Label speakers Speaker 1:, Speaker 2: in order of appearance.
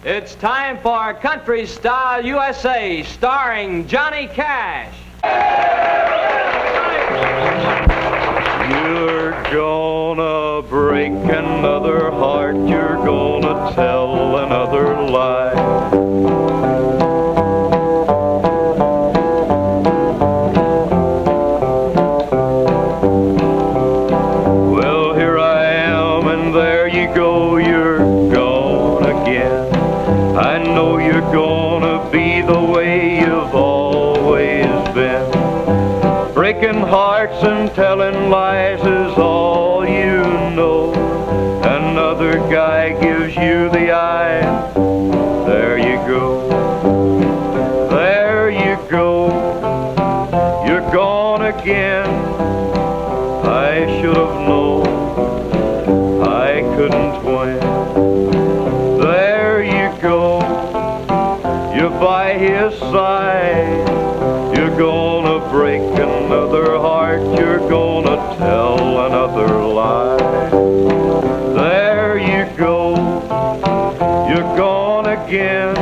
Speaker 1: It's time for Country Style USA, starring Johnny Cash.
Speaker 2: You're gonna break another heart, you're gonna tell another lie. Well, here I am, and there you go, you're gone again. I know you're gonna be the way you've always been. Breaking hearts and telling lies is all you know. Another guy gives you the eye. There you go. There you go. You're gone again. I should have known I couldn't win. There you go. You're by his side. You're gonna break another heart, you're gonna tell another lie. There you go, you're gone again.